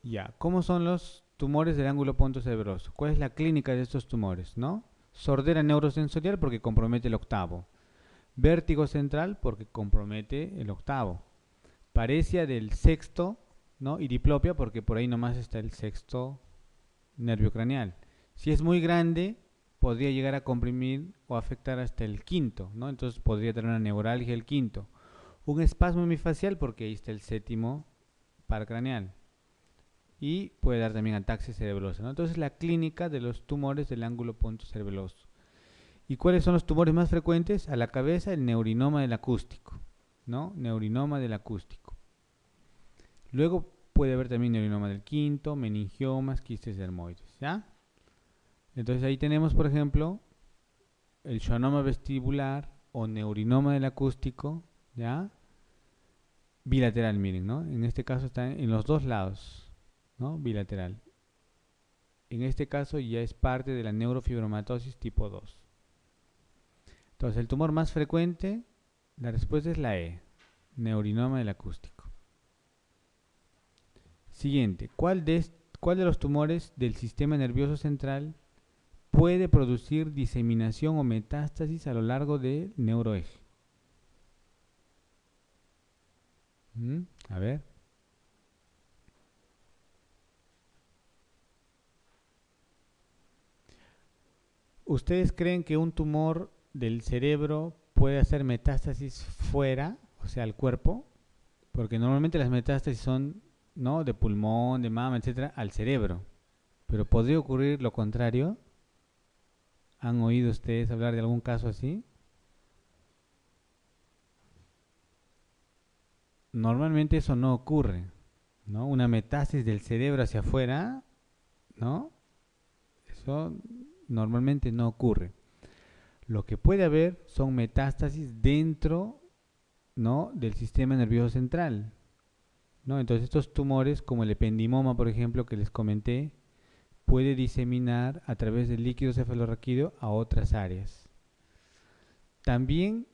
Ya, ¿cómo son los tumores del ángulo pontocerebroso? ¿Cuál es la clínica de estos tumores, no? Sordera neurosensorial porque compromete el octavo. Vértigo central porque compromete el octavo. Paresia del sexto, ¿no? Y diplopia porque por ahí nomás está el sexto nervio craneal. Si es muy grande, podría llegar a comprimir o afectar hasta el quinto, ¿no? Entonces podría tener una neuralgia el quinto. Un espasmo hemifacial porque ahí está el séptimo par craneal. Y puede dar también ataxia cerebrosa, ¿no? Entonces la clínica de los tumores del ángulo pontocerebroso. ¿Y cuáles son los tumores más frecuentes? A la cabeza el neurinoma del acústico, ¿no? Neurinoma del acústico. Luego puede haber también neurinoma del quinto, meningiomas, quistes dermoides, ¿ya? Entonces ahí tenemos, por ejemplo, el schwannoma vestibular o neurinoma del acústico, ¿ya? Bilateral, miren, ¿no? En este caso está en los dos lados, ¿no? Bilateral. En este caso ya es parte de la neurofibromatosis tipo 2. Entonces, el tumor más frecuente, la respuesta es la E, neurinoma del acústico. Siguiente, ¿cuál de los tumores del sistema nervioso central puede producir diseminación o metástasis a lo largo del neuroeje? A ver. ¿Ustedes creen que un tumor del cerebro puede hacer metástasis fuera, o sea, al cuerpo? Porque normalmente las metástasis son, ¿no? De pulmón, de mama, etcétera, al cerebro. Pero podría ocurrir lo contrario. ¿Han oído ustedes hablar de algún caso así? Normalmente eso no ocurre, ¿no? Una metástasis del cerebro hacia afuera, ¿no? Eso normalmente no ocurre. Lo que puede haber son metástasis dentro, ¿no? Del sistema nervioso central, ¿no? Entonces estos tumores, como el ependimoma, por ejemplo, que les comenté, puede diseminar a través del líquido cefalorraquídeo a otras áreas. También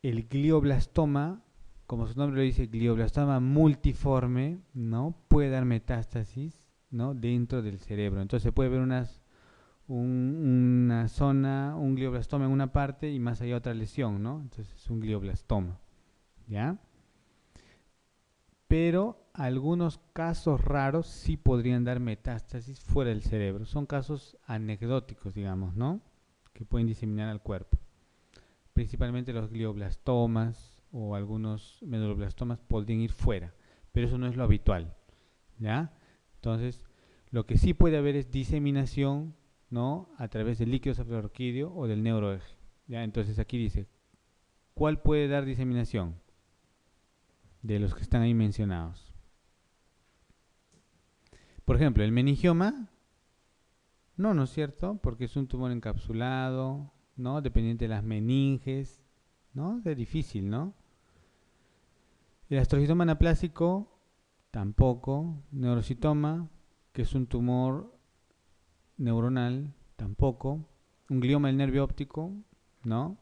el glioblastoma, como su nombre lo dice, glioblastoma multiforme, ¿no? Puede dar metástasis, ¿no? Dentro del cerebro. Entonces puede ver una zona, un glioblastoma en una parte y más allá otra lesión, ¿no? Entonces es un glioblastoma, ¿ya? Pero algunos casos raros sí podrían dar metástasis fuera del cerebro. Son casos anecdóticos, digamos, ¿no? Que pueden diseminar al cuerpo. Principalmente los glioblastomas o algunos meduloblastomas podrían ir fuera, pero eso no es lo habitual, ¿ya? Entonces, lo que sí puede haber es diseminación, ¿no? A través del líquido cefalorraquídeo o del neuroeje, ¿ya? Entonces aquí dice, ¿cuál puede dar diseminación? De los que están ahí mencionados. Por ejemplo, el meningioma, no, ¿no es cierto? Porque es un tumor encapsulado, ¿no? Dependiente de las meninges, ¿no? Es difícil, ¿no? El astrocitoma anaplásico, tampoco. Neurocitoma, que es un tumor neuronal, tampoco. Un glioma del nervio óptico, ¿no?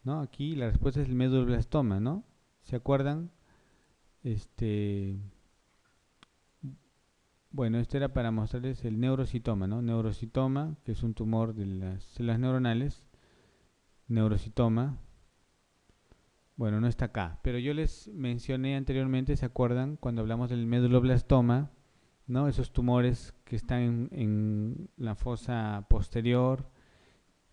¿No? Aquí la respuesta es el medulloblastoma, ¿no? ¿Se acuerdan? Este, bueno, este era para mostrarles el neurocitoma, ¿no? Neurocitoma, que es un tumor de las células neuronales. Neurocitoma. Bueno, no está acá, pero yo les mencioné anteriormente, ¿se acuerdan? Cuando hablamos del meduloblastoma, ¿no? Esos tumores que están en la fosa posterior,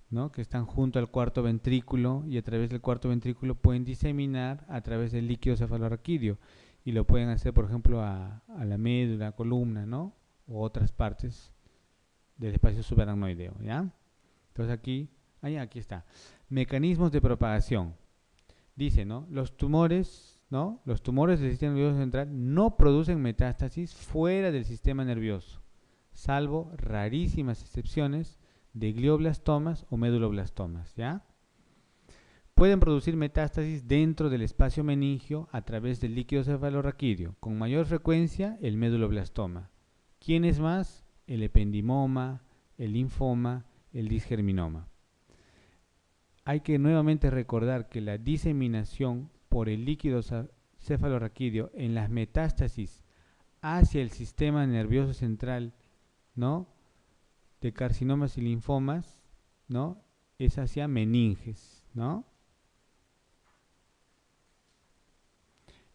¿no? Que están junto al cuarto ventrículo y a través del cuarto ventrículo pueden diseminar a través del líquido cefalorraquídeo y lo pueden hacer, por ejemplo, a la médula, columna, ¿no? O otras partes del espacio subaracnoideo, ¿ya? Entonces aquí está. Mecanismos de propagación. Dice, ¿no? Los tumores, ¿no? Los tumores del sistema nervioso central no producen metástasis fuera del sistema nervioso, salvo rarísimas excepciones de glioblastomas o meduloblastomas, ¿ya? Pueden producir metástasis dentro del espacio meningio a través del líquido cefalorraquídeo, con mayor frecuencia el meduloblastoma. ¿Quién es más? El ependimoma, el linfoma, el disgerminoma. Hay que nuevamente recordar que la diseminación por el líquido cefalorraquídeo en las metástasis hacia el sistema nervioso central, ¿no? De carcinomas y linfomas, ¿no? Es hacia meninges, ¿no?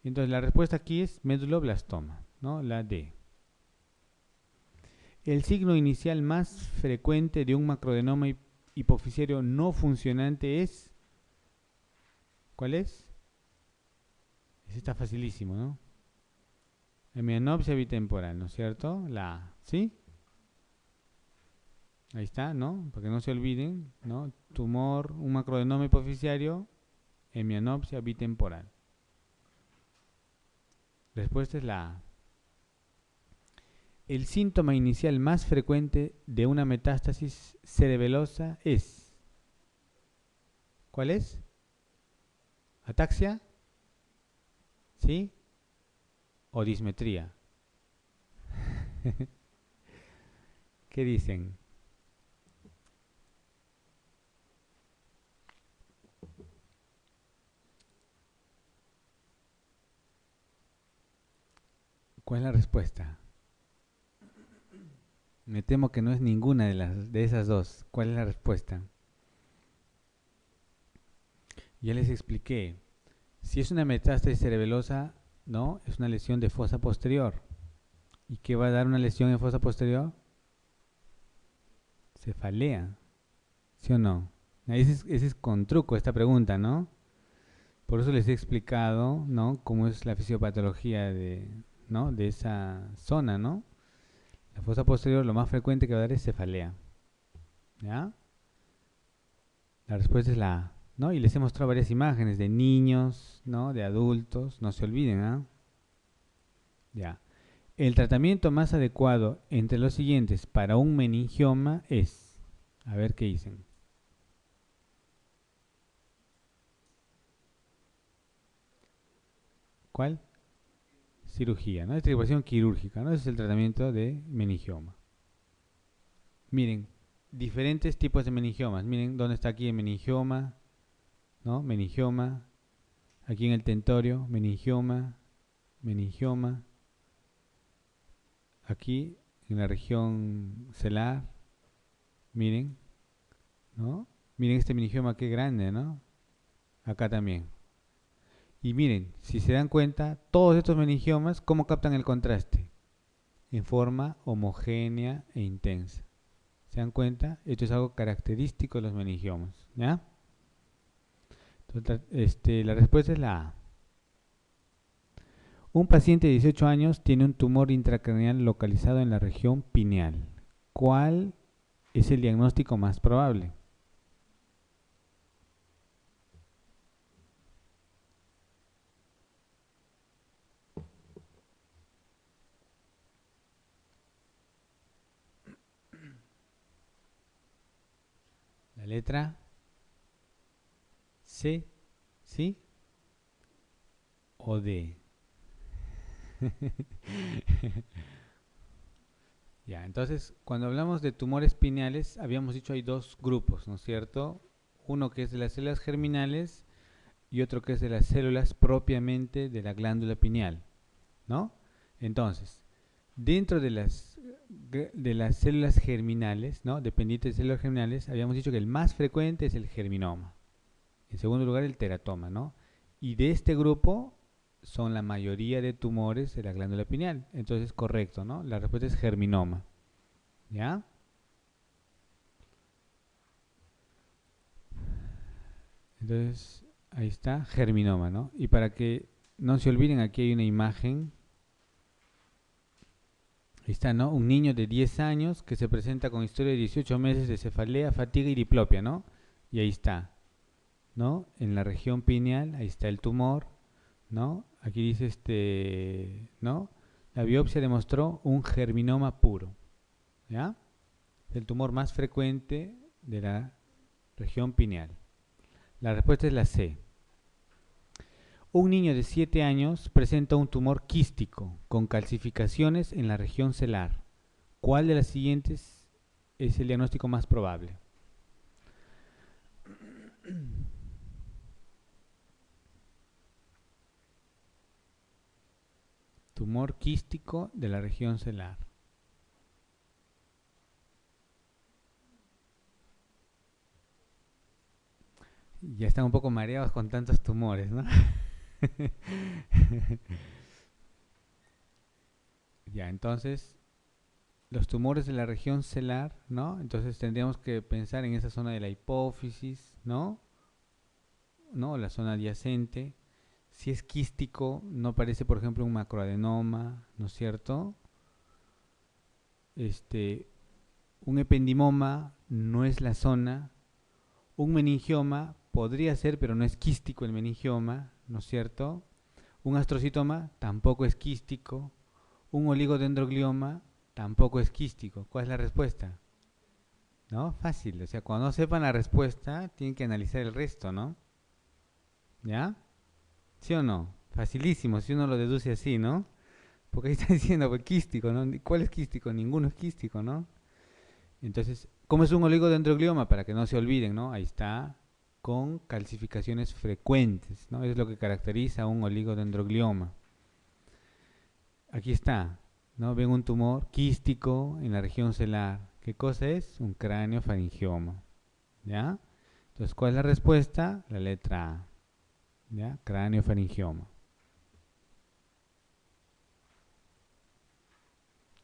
Entonces la respuesta aquí es meduloblastoma, ¿no? La D. El signo inicial más frecuente de un macroadenoma hipofisiario no funcionante es, ¿cuál es? Ese está facilísimo, ¿no? Hemianopsia bitemporal, ¿no es cierto? La A, ¿sí? Ahí está, ¿no? Para que no se olviden, ¿no? Tumor, un macroadenoma hipofisiario, hemianopsia bitemporal. Respuesta es la A. El síntoma inicial más frecuente de una metástasis cerebelosa es, ¿cuál es? ¿Ataxia? ¿Sí? ¿O dismetría? ¿Qué dicen? ¿Cuál es la respuesta? Me temo que no es ninguna de esas dos. ¿Cuál es la respuesta? Ya les expliqué. Si es una metástasis cerebelosa, ¿no? Es una lesión de fosa posterior. ¿Y qué va a dar una lesión en fosa posterior? Cefalea. ¿Sí o no? Ese es con truco esta pregunta, ¿no? Por eso les he explicado, ¿no? Cómo es la fisiopatología ¿no? De esa zona, ¿no? La fosa posterior lo más frecuente que va a dar es cefalea. ¿Ya? La respuesta es la A, ¿no? Y les he mostrado varias imágenes de niños, ¿no? De adultos, no se olviden, ¿ah? Ya. El tratamiento más adecuado entre los siguientes para un meningioma es, a ver qué dicen. ¿Cuál? Cirugía, ¿no? Extirpación quirúrgica, ¿no? Ese es el tratamiento de meningioma. Miren, diferentes tipos de meningiomas. Miren dónde está aquí el meningioma, ¿no? Meningioma. Aquí en el tentorio, meningioma, meningioma. Aquí en la región celar, miren, ¿no? Miren este meningioma qué grande, ¿no? Acá también. Y miren, si se dan cuenta, todos estos meningiomas, ¿cómo captan el contraste? En forma homogénea e intensa. ¿Se dan cuenta? Esto es algo característico de los meningiomas, ¿ya? Entonces, la respuesta es la A. Un paciente de 18 años tiene un tumor intracraneal localizado en la región pineal. ¿Cuál es el diagnóstico más probable? La letra C, ¿sí? O D. Ya, entonces, cuando hablamos de tumores pineales, habíamos dicho hay dos grupos, ¿no es cierto? Uno que es de las células germinales y otro que es de las células propiamente de la glándula pineal, ¿no? Entonces, dentro de las células germinales, ¿no? Dependientes de células germinales, habíamos dicho que el más frecuente es el germinoma. En segundo lugar, el teratoma, ¿no? Y de este grupo son la mayoría de tumores de la glándula pineal. Entonces, correcto, ¿no? La respuesta es germinoma. ¿Ya? Entonces, ahí está, germinoma, ¿no? Y para que no se olviden, aquí hay una imagen. Ahí está, ¿no? Un niño de 10 años que se presenta con historia de 18 meses de cefalea, fatiga y diplopia, ¿no? Y ahí está, ¿no? En la región pineal, ahí está el tumor, ¿no? Aquí dice ¿no? La biopsia demostró un germinoma puro, ¿ya? El tumor más frecuente de la región pineal. La respuesta es la C. Un niño de 7 años presenta un tumor quístico con calcificaciones en la región celar. ¿Cuál de las siguientes es el diagnóstico más probable? Tumor quístico de la región celular. Ya están un poco mareados con tantos tumores, ¿no? Ya, entonces, los tumores de la región celular, ¿no? Entonces tendríamos que pensar en esa zona de la hipófisis, ¿no? ¿No? La zona adyacente. Si es quístico, no parece, por ejemplo, un macroadenoma, ¿no es cierto? Este, un ependimoma no es la zona. Un meningioma podría ser, pero no es quístico el meningioma, ¿no es cierto? Un astrocitoma tampoco es quístico. Un oligodendroglioma tampoco es quístico. ¿Cuál es la respuesta? ¿No? Fácil. O sea, cuando no sepan la respuesta, tienen que analizar el resto, ¿no? ¿Ya? ¿Sí o no? Facilísimo, si uno lo deduce así, ¿no? Porque ahí está diciendo, pues, quístico, ¿no? ¿Cuál es quístico? Ninguno es quístico, ¿no? Entonces, ¿cómo es un oligodendroglioma? Para que no se olviden, ¿no? Ahí está, con calcificaciones frecuentes, ¿no? Es lo que caracteriza a un oligodendroglioma. Aquí está, ¿no? Ven un tumor quístico en la región celular. ¿Qué cosa es? Un cráneofaringioma, ¿ya? Entonces, ¿cuál es la respuesta? La letra A, ¿ya? Cráneofaringioma.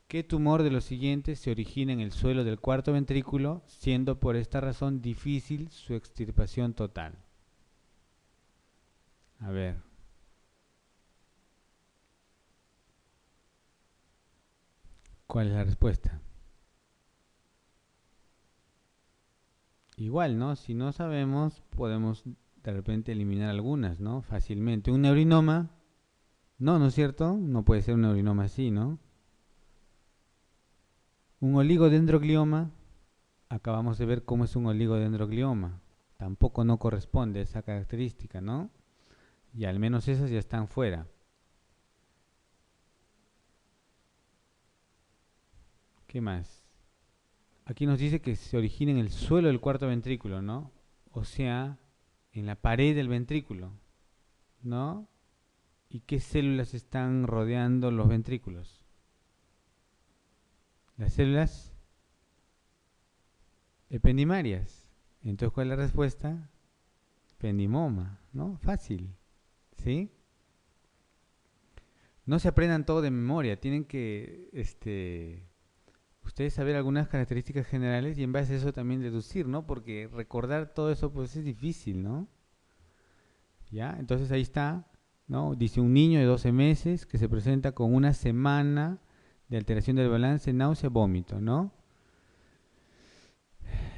¿Qué tumor de los siguientes se origina en el suelo del cuarto ventrículo, siendo por esta razón difícil su extirpación total? A ver. ¿Cuál es la respuesta? Igual, ¿no? Si no sabemos, podemos de repente eliminar algunas, ¿no? Fácilmente. ¿Un neurinoma? No, ¿no es cierto? No puede ser un neurinoma así, ¿no? Un oligodendroglioma, acabamos de ver cómo es un oligodendroglioma. Tampoco no corresponde a esa característica, ¿no? Y al menos esas ya están fuera. ¿Qué más? Aquí nos dice que se origina en el suelo del cuarto ventrículo, ¿no? O sea, en la pared del ventrículo, ¿no? ¿Y qué células están rodeando los ventrículos? Las células ependimarias. Entonces, ¿cuál es la respuesta? Ependimoma, ¿no? Fácil, ¿sí? No se aprendan todo de memoria, tienen que, ustedes saber algunas características generales y en base a eso también deducir, ¿no? Porque recordar todo eso, pues es difícil, ¿no? ¿Ya? Entonces ahí está, ¿no? Dice un niño de 12 meses que se presenta con una semana de alteración del balance, náusea, vómito, ¿no?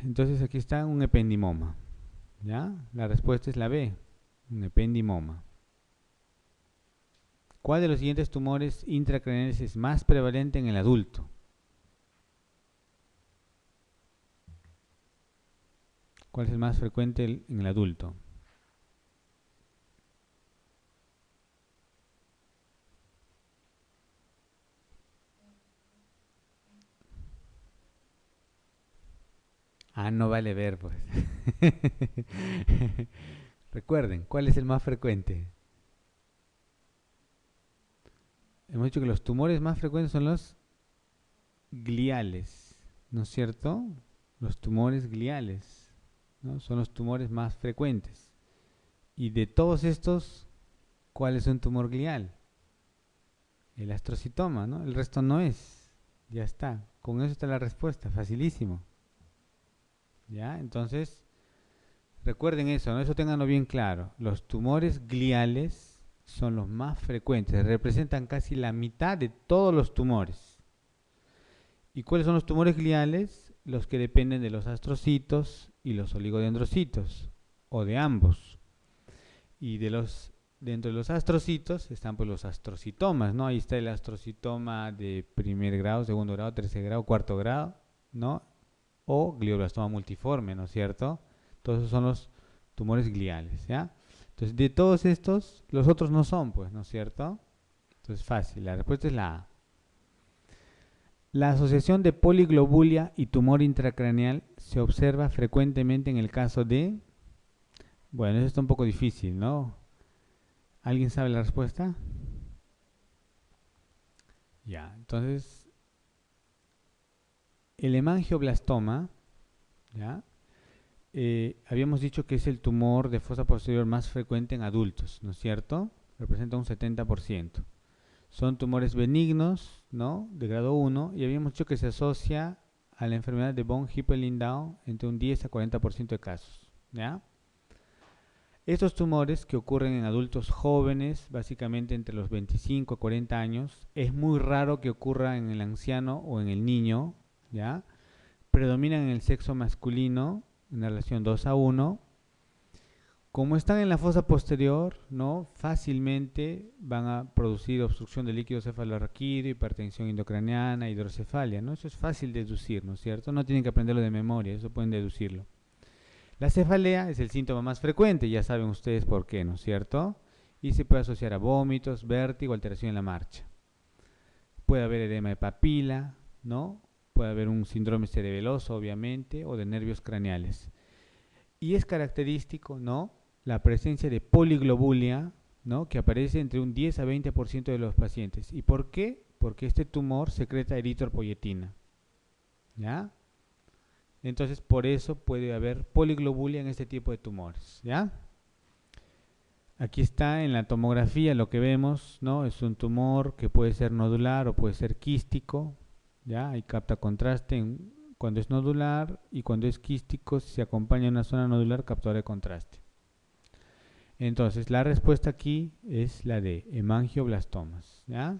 Entonces aquí está un ependimoma, ¿ya? La respuesta es la B, un ependimoma. ¿Cuál de los siguientes tumores intracraneales es más prevalente en el adulto? ¿Cuál es el más frecuente en el adulto? Ah, no vale ver, pues. Recuerden, ¿cuál es el más frecuente? Hemos dicho que los tumores más frecuentes son los gliales, ¿no es cierto? Los tumores gliales, ¿no? Son los tumores más frecuentes. Y de todos estos, ¿cuál es un tumor glial? El astrocitoma, ¿no? El resto no es. Ya está. Con eso está la respuesta. Facilísimo. ¿Ya? Entonces, recuerden eso, ¿no? Eso ténganlo bien claro. Los tumores gliales son los más frecuentes. Representan casi la mitad de todos los tumores. ¿Y cuáles son los tumores gliales? Los que dependen de los astrocitos y los oligodendrocitos, o de ambos. Y dentro de los astrocitos están pues los astrocitomas, ¿no? Ahí está el astrocitoma de primer grado, segundo grado, tercer grado, cuarto grado, ¿no? O glioblastoma multiforme, ¿no es cierto? Todos esos son los tumores gliales, ¿ya? Entonces, de todos estos, los otros no son, pues, ¿no es cierto? Entonces, fácil, la respuesta es la A. La asociación de poliglobulia y tumor intracraneal se observa frecuentemente en el caso de... Bueno, eso está un poco difícil, ¿no? ¿Alguien sabe la respuesta? Ya, entonces, el hemangioblastoma, ¿ya? Habíamos dicho que es el tumor de fosa posterior más frecuente en adultos, ¿no es cierto? Representa un 70%. Son tumores benignos, ¿no? De grado 1, y habíamos dicho que se asocia a la enfermedad de von Hippel-Lindau entre un 10 a 40% de casos, ¿ya? Estos tumores que ocurren en adultos jóvenes, básicamente entre los 25 a 40 años, es muy raro que ocurra en el anciano o en el niño, ¿ya? Predominan en el sexo masculino, en una relación 2 a 1. Como están en la fosa posterior, ¿no? Fácilmente van a producir obstrucción del líquido cefalorraquídeo, hipertensión intracraniana, hidrocefalia, ¿no? Eso es fácil de deducir, ¿no es cierto? No tienen que aprenderlo de memoria, eso pueden deducirlo. La cefalea es el síntoma más frecuente, ya saben ustedes por qué, ¿no es cierto? Y se puede asociar a vómitos, vértigo, alteración en la marcha. Puede haber edema de papila, ¿no? Puede haber un síndrome cerebeloso, obviamente, o de nervios craneales. Y es característico, ¿no? La presencia de poliglobulia, ¿no? Que aparece entre un 10 a 20% de los pacientes. ¿Y por qué? Porque este tumor secreta eritropoyetina, ¿ya? Entonces, por eso puede haber poliglobulia en este tipo de tumores, ¿ya? Aquí está en la tomografía lo que vemos, ¿no? Es un tumor que puede ser nodular o puede ser quístico, ¿ya? Ahí capta contraste cuando es nodular, y cuando es quístico, si se acompaña a una zona nodular, captura de contraste. Entonces, la respuesta aquí es la D, hemangioblastomas, ¿ya?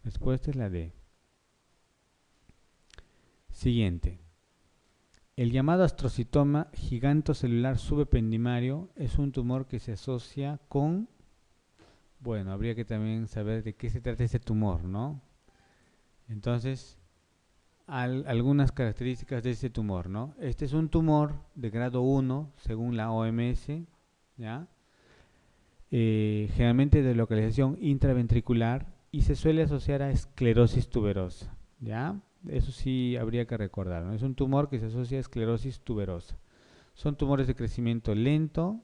Respuesta es la D. Siguiente. El llamado astrocitoma gigantocelular subependimario es un tumor que se asocia con, bueno, habría que también saber de qué se trata este tumor, ¿no? Entonces, algunas características de este tumor, ¿no? Este es un tumor de grado 1, según la OMS, ¿ya? Generalmente de localización intraventricular, y se suele asociar a esclerosis tuberosa, ¿ya? Eso sí habría que recordar, ¿no? Es un tumor que se asocia a esclerosis tuberosa. Son tumores de crecimiento lento.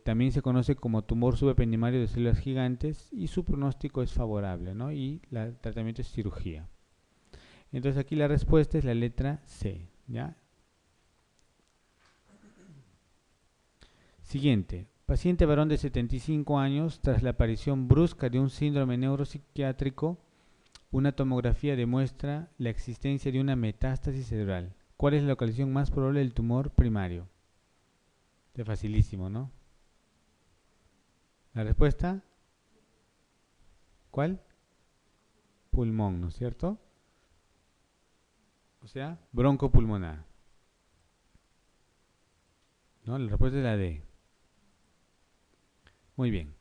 También se conoce como tumor subependimario de células gigantes, y su pronóstico es favorable, ¿no? Y el tratamiento es cirugía. Entonces aquí la respuesta es la letra C, ¿ya? Siguiente. Paciente varón de 75 años, tras la aparición brusca de un síndrome neuropsiquiátrico, una tomografía demuestra la existencia de una metástasis cerebral. ¿Cuál es la localización más probable del tumor primario? Es facilísimo, ¿no? La respuesta, ¿cuál? Pulmón, ¿no es cierto? O sea, broncopulmonar, ¿no? La respuesta es la D. Muy bien.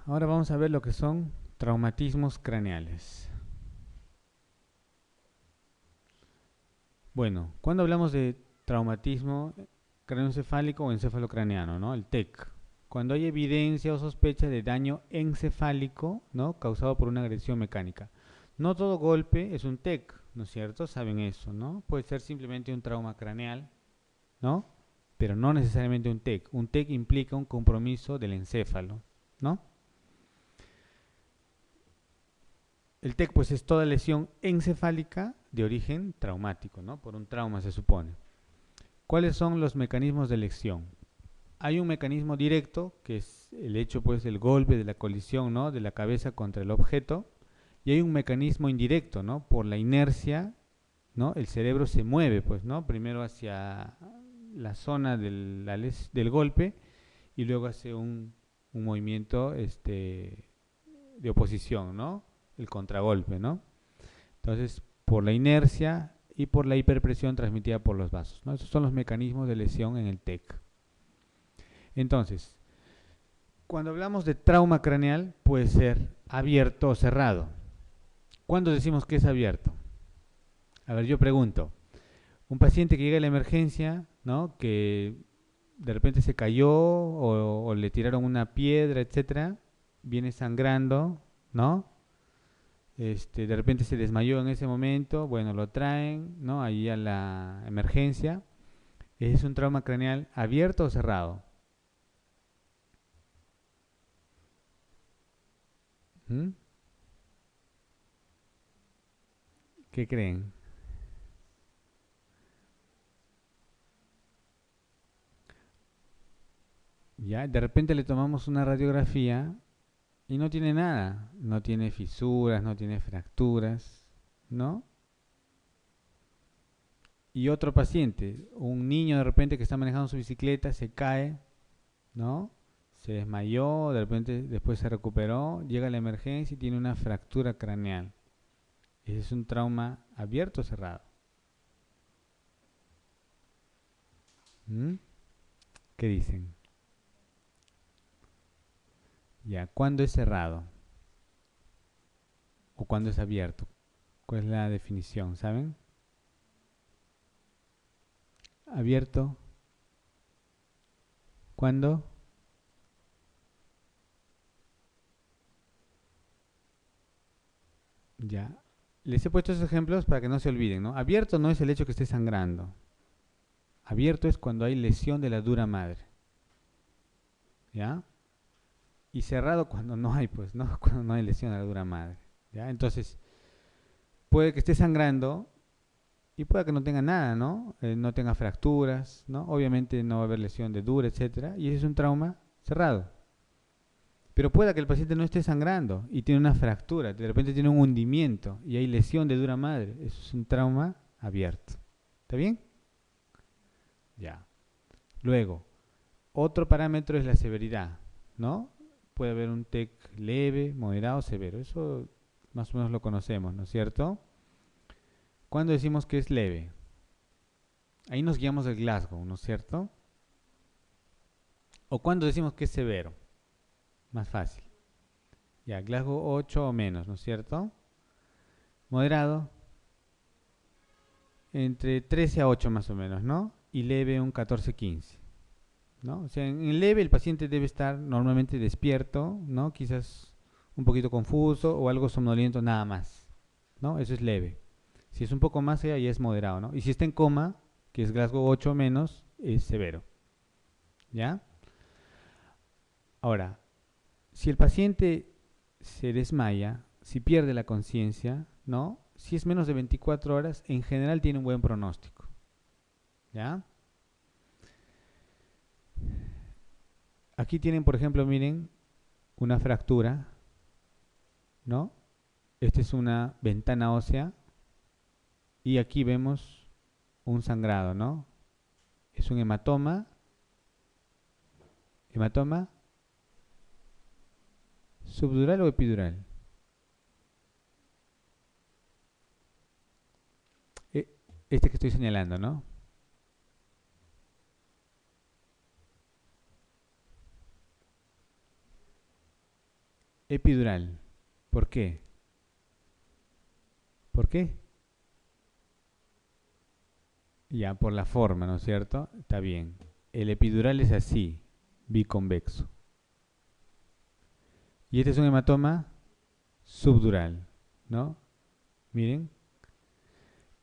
Ahora vamos a ver lo que son traumatismos craneales. Bueno, cuando hablamos de traumatismo craneoencefálico o encefalocraneano, ¿no? El TEC. Cuando hay evidencia o sospecha de daño encefálico, ¿no? Causado por una agresión mecánica. No todo golpe es un TEC, ¿no es cierto? Saben eso, ¿no? Puede ser simplemente un trauma craneal, ¿no? Pero no necesariamente un TEC. Un TEC implica un compromiso del encéfalo, ¿no? El TEC, pues, es toda lesión encefálica de origen traumático, ¿no? Por un trauma, se supone. ¿Cuáles son los mecanismos de lesión? Hay un mecanismo directo, que es el hecho, pues, del golpe, de la colisión, ¿no? De la cabeza contra el objeto. Y hay un mecanismo indirecto, ¿no? Por la inercia, ¿no? El cerebro se mueve, pues, ¿no? Primero hacia la zona del golpe, y luego hace un movimiento de oposición, ¿no? El contragolpe, ¿no? Entonces, por la inercia y por la hiperpresión transmitida por los vasos, ¿no? Esos son los mecanismos de lesión en el TEC. Entonces, cuando hablamos de trauma craneal, puede ser abierto o cerrado. ¿Cuándo decimos que es abierto? A ver, yo pregunto. Un paciente que llega a la emergencia, ¿no? Que de repente se cayó o le tiraron una piedra, etcétera, viene sangrando, ¿no? De repente se desmayó en ese momento, bueno, lo traen, ¿no? Ahí a la emergencia. ¿Es un trauma craneal abierto o cerrado? ¿Mm? ¿Qué creen? Ya, de repente le tomamos una radiografía y no tiene nada. No tiene fisuras, no tiene fracturas, ¿no? Y otro paciente, un niño de repente que está manejando su bicicleta, se cae, ¿no? Se desmayó, de repente después se recuperó, llega a la emergencia y tiene una fractura craneal. Ese es un trauma abierto o cerrado. ¿Mm? ¿Qué dicen? Ya, ¿cuándo es cerrado? ¿O cuándo es abierto? ¿Cuál es la definición? ¿Saben? Abierto. ¿Cuándo? Ya. Les he puesto esos ejemplos para que no se olviden, ¿no? Abierto no es el hecho que esté sangrando. Abierto es cuando hay lesión de la dura madre. ¿Ya? Y cerrado cuando no hay, pues, ¿no? Cuando no hay lesión de la dura madre. ¿Ya? Entonces, puede que esté sangrando y puede que no tenga nada, ¿no? No tenga fracturas, ¿no? Obviamente no va a haber lesión de dura, etcétera. Y ese es un trauma cerrado. Pero pueda que el paciente no esté sangrando y tiene una fractura, de repente tiene un hundimiento y hay lesión de dura madre. Eso es un trauma abierto. ¿Está bien? Ya. Luego, otro parámetro es la severidad, ¿no? Puede haber un TEC leve, moderado, severo. Eso más o menos lo conocemos, ¿no es cierto? ¿Cuándo decimos que es leve? Ahí nos guiamos del Glasgow, ¿no es cierto? ¿O cuándo decimos que es severo? Más fácil. Ya, Glasgow 8 o menos, ¿no es cierto? Moderado, entre 13 a 8 más o menos, ¿no? Y leve un 14-15, ¿no? O sea, en leve el paciente debe estar normalmente despierto, ¿no? Quizás un poquito confuso o algo somnoliento nada más, ¿no? Eso es leve. Si es un poco más allá, ya es moderado, ¿no? Y si está en coma, que es Glasgow 8 o menos, es severo, ¿ya? Ahora, si el paciente se desmaya, si pierde la conciencia, ¿no? Si es menos de 24 horas, en general tiene un buen pronóstico, ¿ya? Aquí tienen, por ejemplo, miren, una fractura, ¿no? Esta es una ventana ósea y aquí vemos un sangrado, ¿no? Es un hematoma subdural o epidural. Este que estoy señalando, ¿no? Epidural. ¿Por qué? ¿Por qué? Ya, por la forma, ¿no es cierto? Está bien. El epidural es así, biconvexo. Y este es un hematoma subdural, ¿no? Miren,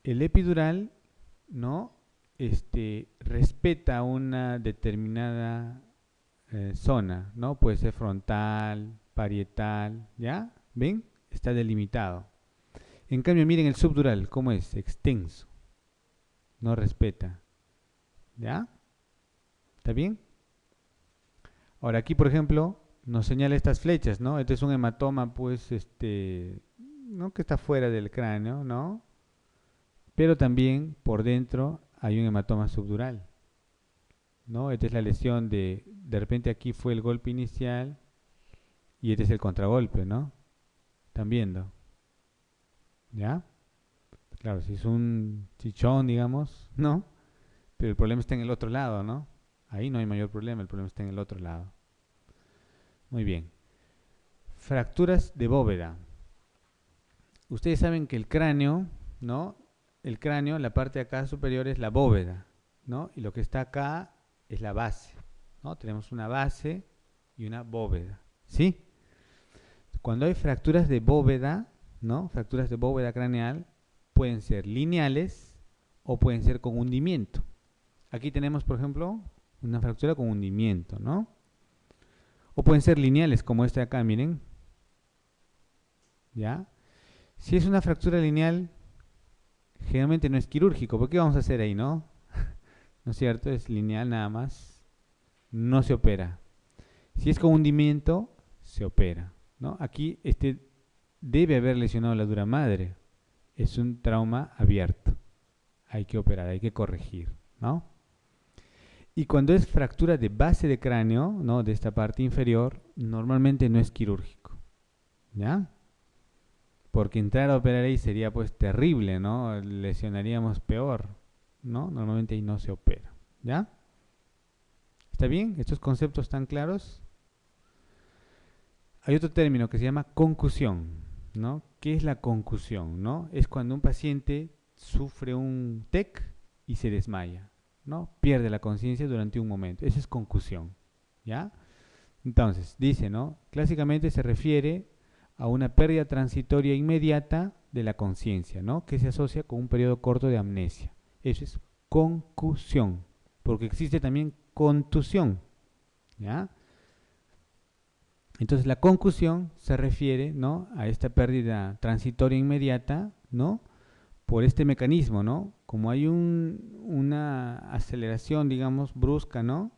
el epidural, ¿no? Respeta una determinada zona, ¿no? Puede ser frontal, parietal, ¿ya? ¿Ven? Está delimitado. En cambio, miren el subdural, ¿cómo es? Extenso. No respeta. ¿Ya? ¿Está bien? Ahora aquí, por ejemplo, nos señala estas flechas, ¿no? Este es un hematoma, pues, ¿no? Que está fuera del cráneo, ¿no? Pero también por dentro hay un hematoma subdural, ¿no? Esta es la lesión de repente aquí fue el golpe inicial y este es el contragolpe, ¿no? ¿Están viendo? ¿Ya? Claro, si es un chichón, digamos, ¿no? Pero el problema está en el otro lado, ¿no? Ahí no hay mayor problema, el problema está en el otro lado. Muy bien. Fracturas de bóveda. Ustedes saben que el cráneo, ¿no? El cráneo, la parte de acá superior es la bóveda, ¿no? Y lo que está acá es la base, ¿no? Tenemos una base y una bóveda, ¿sí? Cuando hay fracturas de bóveda, ¿no? Fracturas de bóveda craneal, pueden ser lineales o pueden ser con hundimiento. Aquí tenemos, por ejemplo, una fractura con hundimiento, ¿no? O pueden ser lineales, como esta de acá, miren. ¿Ya? Si es una fractura lineal, generalmente no es quirúrgico. ¿Por qué vamos a hacer ahí, no? ¿No es cierto? Es lineal nada más. No se opera. Si es con hundimiento, se opera, ¿no? Aquí debe haber lesionado la dura madre. Es un trauma abierto. Hay que operar, hay que corregir, ¿no? Y cuando es fractura de base de cráneo, ¿no? De esta parte inferior, normalmente no es quirúrgico, ¿ya? Porque entrar a operar ahí sería pues terrible, ¿no? Lesionaríamos peor, ¿no? Normalmente ahí no se opera, ¿ya? ¿Está bien? ¿Estos conceptos están claros? Hay otro término que se llama concusión, ¿no? ¿Qué es la concusión, no? Es cuando un paciente sufre un TEC y se desmaya, ¿no? Pierde la conciencia durante un momento. Esa es concusión, ¿ya? Entonces, dice, ¿no? Clásicamente se refiere a una pérdida transitoria inmediata de la conciencia, ¿no? Que se asocia con un periodo corto de amnesia. Eso es concusión, porque existe también contusión, ¿ya? Entonces la concusión se refiere, ¿no? A esta pérdida transitoria inmediata, ¿no? Por este mecanismo, ¿no? Como hay una aceleración, digamos, brusca, ¿no?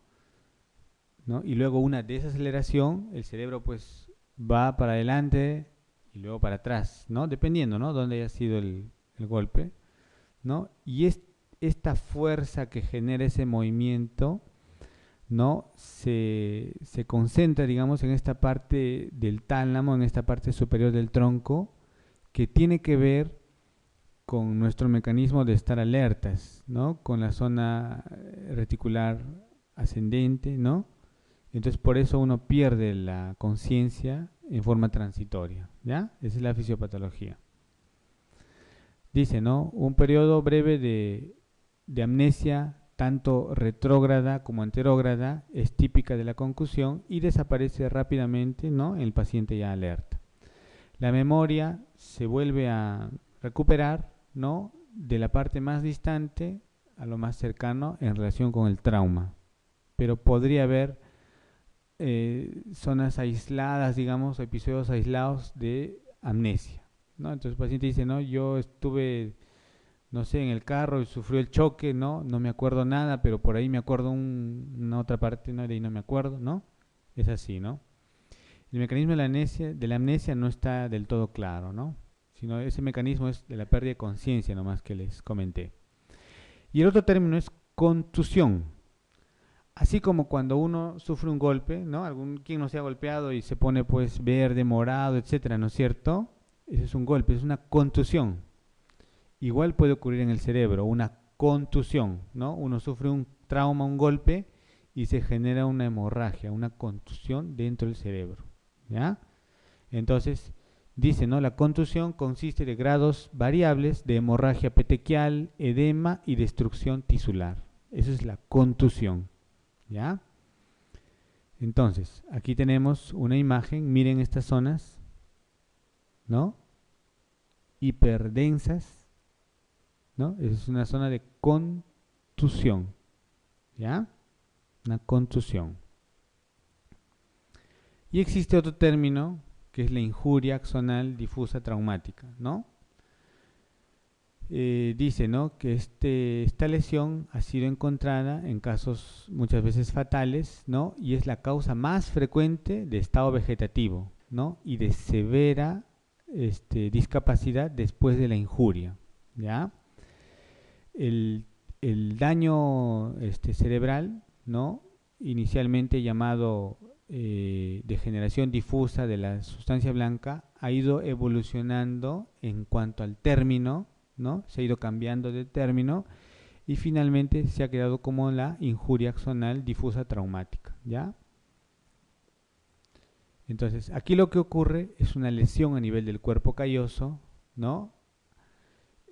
Y luego una desaceleración, el cerebro pues va para adelante y luego para atrás, ¿no? Dependiendo, ¿no? Dónde haya sido el golpe, ¿no? Y esta fuerza que genera ese movimiento, ¿no? Se concentra, digamos, en esta parte del tálamo, en esta parte superior del tronco, que tiene que ver con nuestro mecanismo de estar alertas, ¿no? Con la zona reticular ascendente, ¿no? Entonces por eso uno pierde la conciencia en forma transitoria, ¿ya? Esa es la fisiopatología. Dice, ¿no? Un periodo breve de amnesia, tanto retrógrada como anterógrada, es típica de la concusión y desaparece rápidamente, ¿no? En el paciente ya alerta. La memoria se vuelve a recuperar, ¿no? De la parte más distante a lo más cercano en relación con el trauma. Pero podría haber zonas aisladas, digamos, episodios aislados de amnesia, ¿no? Entonces el paciente dice, no, yo estuve, no sé, en el carro y sufrió el choque, ¿no? No me acuerdo nada, pero por ahí me acuerdo una otra parte, ¿no? De ahí no me acuerdo, ¿no? Es así, ¿no? El mecanismo de la amnesia no está del todo claro, ¿no? Sino ese mecanismo es de la pérdida de conciencia, nomás que les comenté. Y el otro término es contusión. Así como cuando uno sufre un golpe, ¿no? Quien no se ha golpeado y se pone pues verde, morado, etcétera, ¿no es cierto? Ese es un golpe, es una contusión. Igual puede ocurrir en el cerebro, una contusión, ¿no? Uno sufre un trauma, un golpe y se genera una hemorragia, una contusión dentro del cerebro, ¿ya? Entonces, dice, ¿no? La contusión consiste de grados variables de hemorragia petequial, edema y destrucción tisular. Eso es la contusión, ¿ya? Entonces, aquí tenemos una imagen, miren estas zonas, ¿no? Hiperdensas, ¿no? Esa es una zona de contusión, ¿ya? Una contusión. Y existe otro término que es la injuria axonal difusa traumática, ¿no? Dice, ¿no? Que esta lesión ha sido encontrada en casos muchas veces fatales, ¿no? Y es la causa más frecuente de estado vegetativo, ¿no? Y de severa discapacidad después de la injuria, ¿ya? El, el daño cerebral, ¿no? Inicialmente llamado degeneración difusa de la sustancia blanca, ha ido evolucionando en cuanto al término, ¿no? Se ha ido cambiando de término y finalmente se ha quedado como la injuria axonal difusa traumática, ¿ya? Entonces, aquí lo que ocurre es una lesión a nivel del cuerpo calloso, ¿no?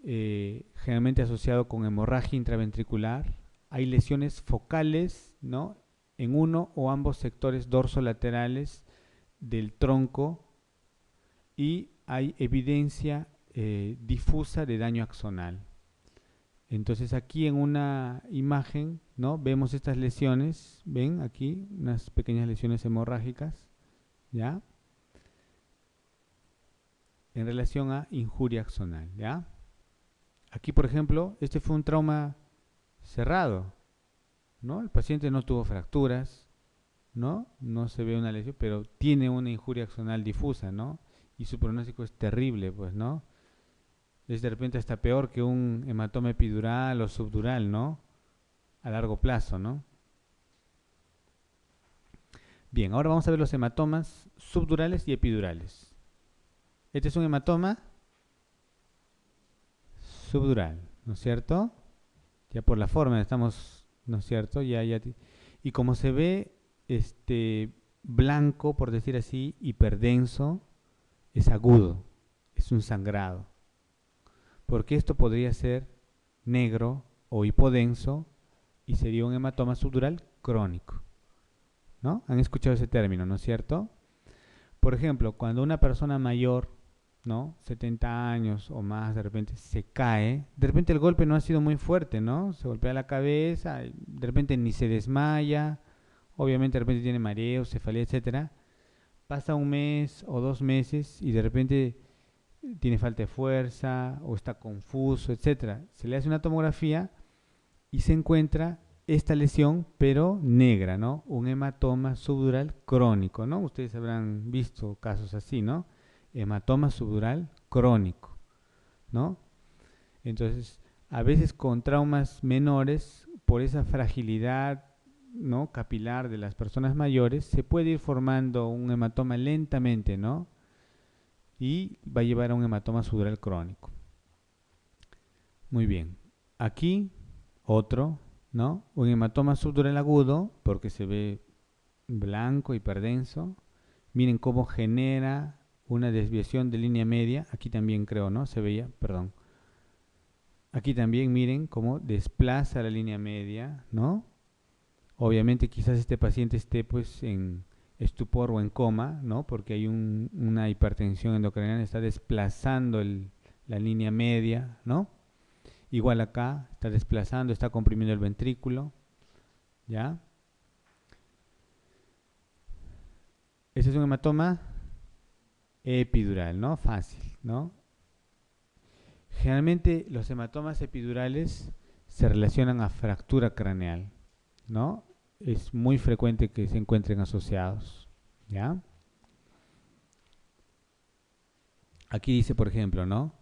Generalmente asociado con hemorragia intraventricular. Hay lesiones focales, ¿no? En uno o ambos sectores dorsolaterales del tronco y hay evidencia difusa de daño axonal. Entonces aquí en una imagen, ¿no? Vemos estas lesiones, ven aquí unas pequeñas lesiones hemorrágicas, ¿ya? En relación a injuria axonal, ¿ya? Aquí, por ejemplo, este fue un trauma cerrado, ¿no? El paciente no tuvo fracturas, ¿no? No se ve una lesión, pero tiene una injuria axonal difusa, ¿no? Y su pronóstico es terrible, pues, ¿no? Es de repente hasta peor que un hematoma epidural o subdural, ¿no? A largo plazo, ¿no? Bien, ahora vamos a ver los hematomas subdurales y epidurales. Este es un hematoma subdural, ¿no es cierto? Ya por la forma estamos, ¿no es cierto? Y como se ve blanco, por decir así, hiperdenso, es agudo, es un sangrado. Porque esto podría ser negro o hipodenso y sería un hematoma subdural crónico, ¿no? Han escuchado ese término, ¿no es cierto? Por ejemplo, cuando una persona mayor, ¿no? 70 años o más, de repente se cae, de repente el golpe no ha sido muy fuerte, ¿no? Se golpea la cabeza, de repente ni se desmaya, obviamente de repente tiene mareos, cefalea, etcétera. Pasa un mes o 2 meses y de repente tiene falta de fuerza o está confuso, etcétera. Se le hace una tomografía y se encuentra esta lesión, pero negra, ¿no? Un hematoma subdural crónico, ¿no? Ustedes habrán visto casos así, ¿no? Hematoma subdural crónico, ¿no? Entonces, a veces con traumas menores, por esa fragilidad, ¿no? Capilar de las personas mayores, se puede ir formando un hematoma lentamente, ¿no? Y va a llevar a un hematoma subdural crónico. Muy bien. Aquí, otro, ¿no? Un hematoma subdural agudo, porque se ve blanco, hiperdenso. Miren cómo genera una desviación de línea media. Aquí también creo, ¿no? Se veía, perdón. Aquí también miren cómo desplaza la línea media, ¿no? Obviamente quizás este paciente esté pues en estupor o en coma, ¿no? Porque hay una hipertensión endocrinal, está desplazando la línea media, ¿no? Igual acá, está desplazando, está comprimiendo el ventrículo, ¿ya? Este es un hematoma epidural, ¿no? Fácil, ¿no? Generalmente los hematomas epidurales se relacionan a fractura craneal, ¿no? Es muy frecuente que se encuentren asociados, ¿ya? Aquí dice, por ejemplo, ¿no?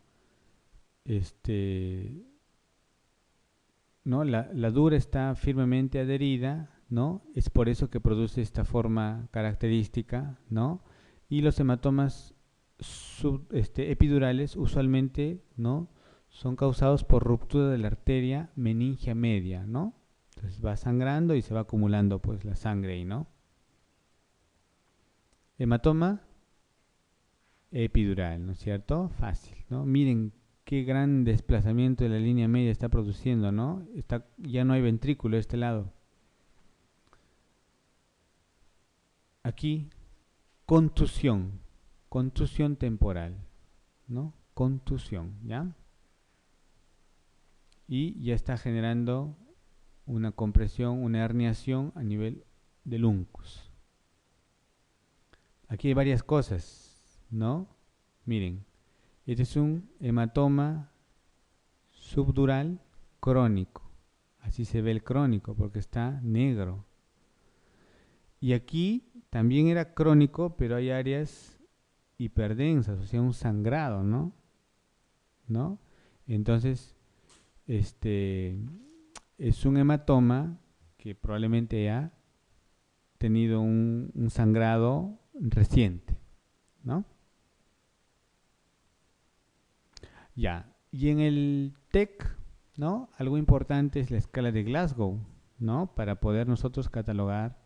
¿No? La dura está firmemente adherida, ¿no? Es por eso que produce esta forma característica, ¿no? Y los hematomas epidurales usualmente, ¿no? Son causados por ruptura de la arteria meningia media, ¿no? Entonces va sangrando y se va acumulando pues la sangre ahí, ¿no? Hematoma epidural, ¿no es cierto? Fácil, ¿no? Miren qué gran desplazamiento de la línea media está produciendo, ¿no? Ya no hay ventrículo de este lado. Aquí, contusión, contusión temporal, ¿no? Contusión, ¿ya? Y ya está generando una compresión, una herniación a nivel del uncus. Aquí hay varias cosas, ¿no? Miren, este es un hematoma subdural crónico. Así se ve el crónico porque está negro. Y aquí también era crónico, pero hay áreas hiperdensas, o sea, un sangrado, ¿no? ¿No? Entonces, es un hematoma que probablemente ha tenido un sangrado reciente, ¿no? Ya, y en el TEC, ¿no? Algo importante es la escala de Glasgow, ¿no? Para poder nosotros catalogar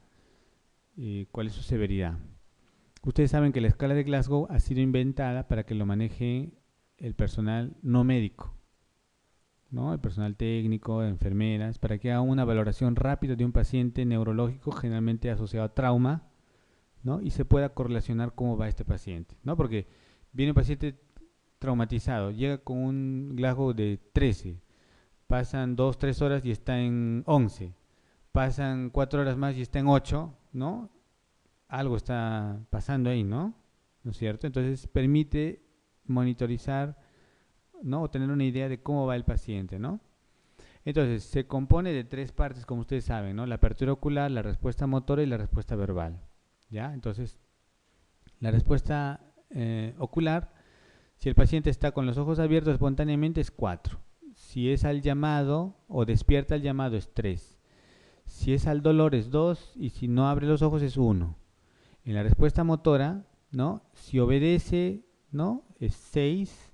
cuál es su severidad. Ustedes saben que la escala de Glasgow ha sido inventada para que lo maneje el personal no médico, ¿no? El personal técnico, enfermeras, para que haga una valoración rápida de un paciente neurológico generalmente asociado a trauma, ¿no? Y se pueda correlacionar cómo va este paciente, ¿no? Porque viene un paciente traumatizado, llega con un Glasgow de 13, pasan 2, 3 horas y está en 11, pasan 4 horas más y está en 8, ¿no? Algo está pasando ahí, ¿no? ¿No es cierto? Entonces permite monitorizar ¿no? O tener una idea de cómo va el paciente, ¿no? Entonces, se compone de tres partes, como ustedes saben, ¿no? La apertura ocular, la respuesta motora y la respuesta verbal, ¿ya? Entonces, la respuesta ocular, si el paciente está con los ojos abiertos espontáneamente, es 4. Si es al llamado o despierta al llamado, es 3. Si es al dolor, es 2. Y si no abre los ojos, es 1. En la respuesta motora, ¿no? Si obedece, ¿no? Es 6.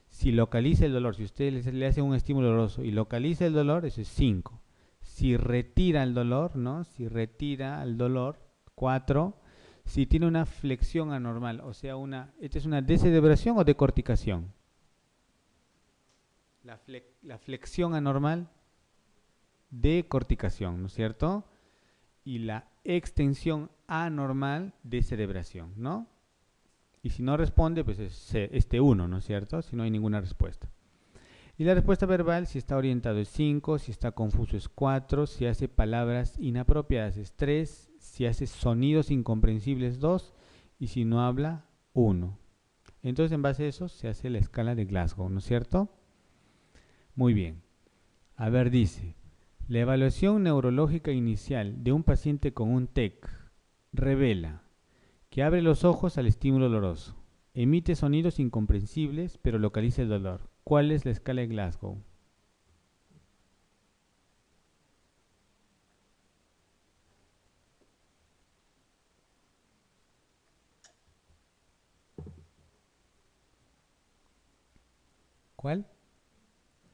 Si localiza el dolor, si usted le hace un estímulo doloroso y localiza el dolor, eso es 5. Si retira el dolor, ¿no? Si retira el dolor, 4. Si tiene una flexión anormal, o sea, ¿esta es una descerebración o decorticación? La flexión anormal, decorticación, ¿no es cierto? Y la extensión anormal, descerebración, ¿no? Y si no responde, pues es este 1, ¿no es cierto? Si no hay ninguna respuesta. Y la respuesta verbal, si está orientado, es 5, si está confuso, es 4, si hace palabras inapropiadas, es 3, si hace sonidos incomprensibles, 2, y si no habla, 1. Entonces, en base a eso, se hace la escala de Glasgow, ¿no es cierto? Muy bien. A ver, dice, la evaluación neurológica inicial de un paciente con un TEC revela que abre los ojos al estímulo doloroso, emite sonidos incomprensibles, pero localiza el dolor. ¿Cuál es la escala de Glasgow? ¿Cuál?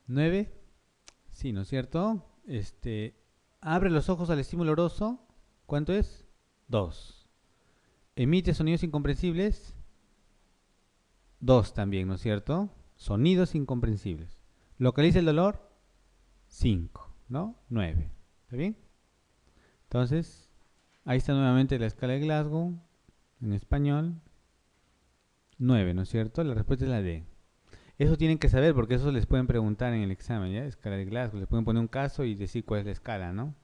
¿9? Sí, ¿no es cierto? Abre los ojos al estímulo doloroso. ¿Cuánto es? 2. Emite sonidos incomprensibles. 2 también, ¿no es cierto? Sonidos incomprensibles. Localiza el dolor. 5, ¿no? 9. ¿Está bien? Entonces, ahí está nuevamente la escala de Glasgow en español. 9, ¿no es cierto? La respuesta es la D. Eso tienen que saber porque eso les pueden preguntar en el examen, ¿ya? Escala de Glasgow. Les pueden poner un caso y decir cuál es la escala, ¿no?